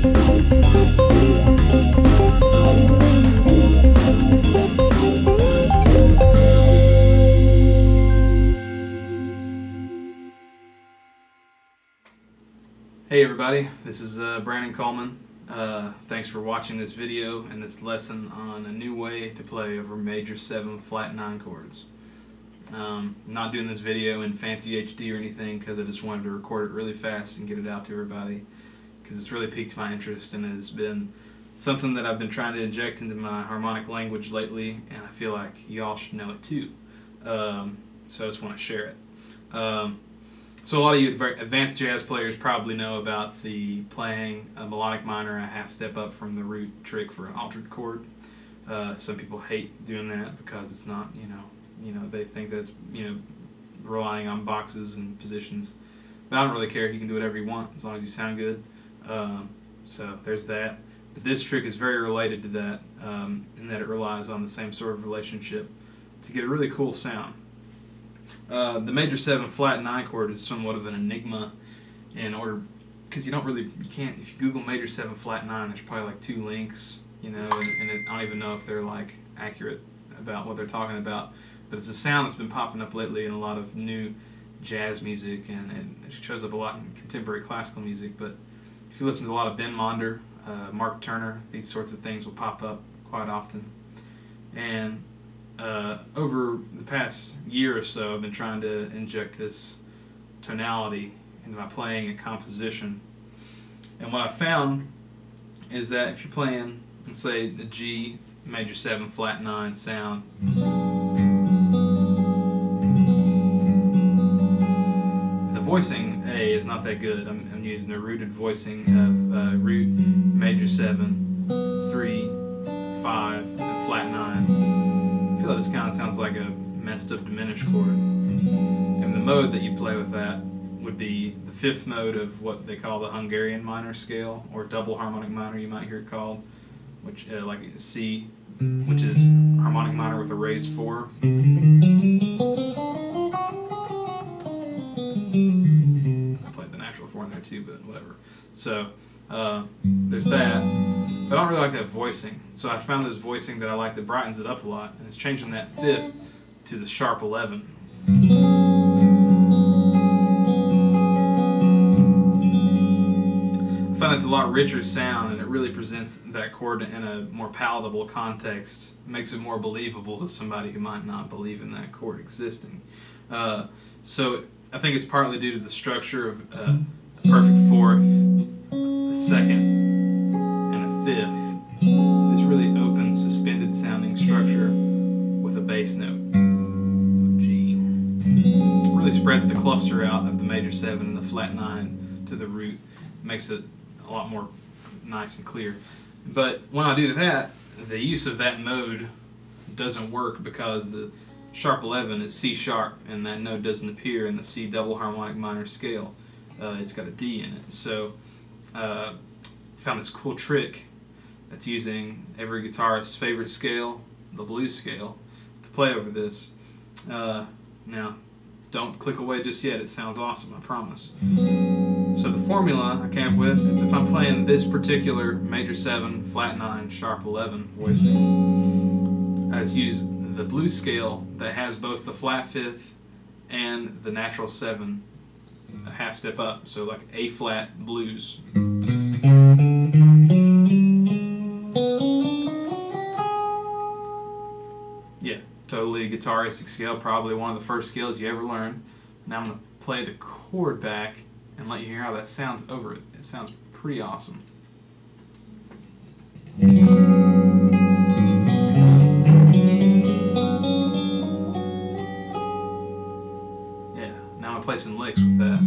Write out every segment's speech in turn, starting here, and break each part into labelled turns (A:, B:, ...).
A: Hey everybody, this is Brandon Coleman. Thanks for watching this video and this lesson on a new way to play over major 7 flat 9 chords. Not doing this video in fancy HD or anything because I just wanted to record it really fast and get it out to everybody because it's really piqued my interest and has been something that I've been trying to inject into my harmonic language lately, and I feel like y'all should know it too. So I just want to share it. So a lot of you advanced jazz players probably know about the playing a melodic minor a half step up from the root trick for an altered chord. Some people hate doing that because it's not, they think that's, relying on boxes and positions. But I don't really care. You can do whatever you want as long as you sound good. So there's that. But this trick is very related to that, in that it relies on the same sort of relationship to get a really cool sound. The major 7 flat 9 chord is somewhat of an enigma in order, because you can't, if you Google major 7 flat 9, there's probably like 2 links, and I don't even know if they're like accurate about what they're talking about, but it's a sound that's been popping up lately in a lot of new jazz music, and it shows up a lot in contemporary classical music. But if you listen to a lot of Ben Monder, Mark Turner, these sorts of things will pop up quite often. And over the past year or so, I've been trying to inject this tonality into my playing and composition. And what I found is that if you're playing, let's say, the G major 7 flat 9 sound, the voicing A is not that good. I'm using a rooted voicing of root major 7, 3, 5, and flat 9. I feel like this kind of sounds like a messed up diminished chord. And the mode that you play with that would be the 5th mode of what they call the Hungarian minor scale, or double harmonic minor you might hear it called, which like C, which is harmonic minor with a raised 4. I played the natural 4 in there too, but whatever. So there's that. But I don't really like that voicing. So I found this voicing that I like that brightens it up a lot, and it's changing that 5th to the sharp 11. I find it's a lot richer sound, and it really presents that chord in a more palatable context. It makes it more believable to somebody who might not believe in that chord existing. So I think it's partly due to the structure of a perfect 4th, a 2nd, and a 5th. This really open, suspended sounding structure with a bass note of G. It really spreads the cluster out of the major 7 and the flat 9 to the root. Makes it a lot more nice and clear. But when I do that, the use of that mode doesn't work because the sharp 11 is C sharp, and that note doesn't appear in the C double harmonic minor scale. It's got a D in it. So found this cool trick that's using every guitarist's favorite scale, the blues scale, to play over this. Now, don't click away just yet. It sounds awesome, I promise. So the formula I came up with is if I'm playing this particular major 7, flat 9, sharp 11 voicing, I just use the blues scale that has both the flat 5th and the natural 7 a half step up, so like A flat blues. Yeah, totally guitaristic scale, probably one of the first scales you ever learn. Now I'm going to play the chord back and let you hear how that sounds over it. It sounds pretty awesome. Yeah, now I'm going to play some licks with that.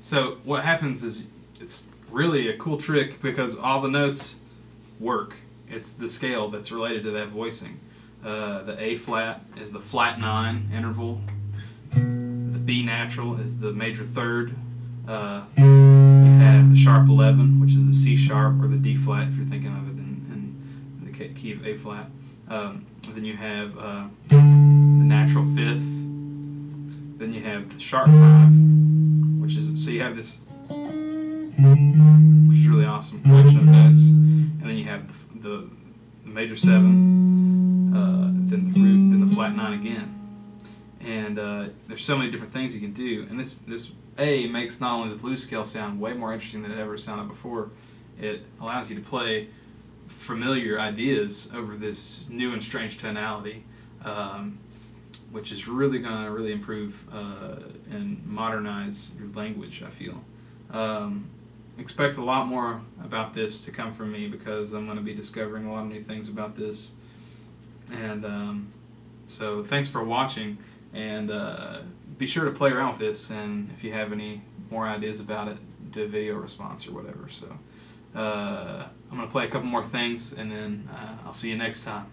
A: So what happens is it's really a cool trick because all the notes work. It's the scale that's related to that voicing. The A flat is the flat 9 interval. The B natural is the major 3rd. You have the sharp 11, which is the C sharp, or the D flat if you're thinking of it in the key of A flat. Then you have the natural fifth. Then you have the sharp 5, which is, so you have this, which is really awesome collection of notes. And then you have the major 7, then the root, then the flat 9 again. And there's so many different things you can do. And this A makes not only the blues scale sound way more interesting than it ever sounded before, it allows you to play familiar ideas over this new and strange tonality, which is really going to really improve and modernize your language, I feel. Expect a lot more about this to come from me, because I'm going to be discovering a lot of new things about this. And so thanks for watching, and be sure to play around with this, and if you have any more ideas about it, do a video response or whatever. So I'm going to play a couple more things, and then I'll see you next time.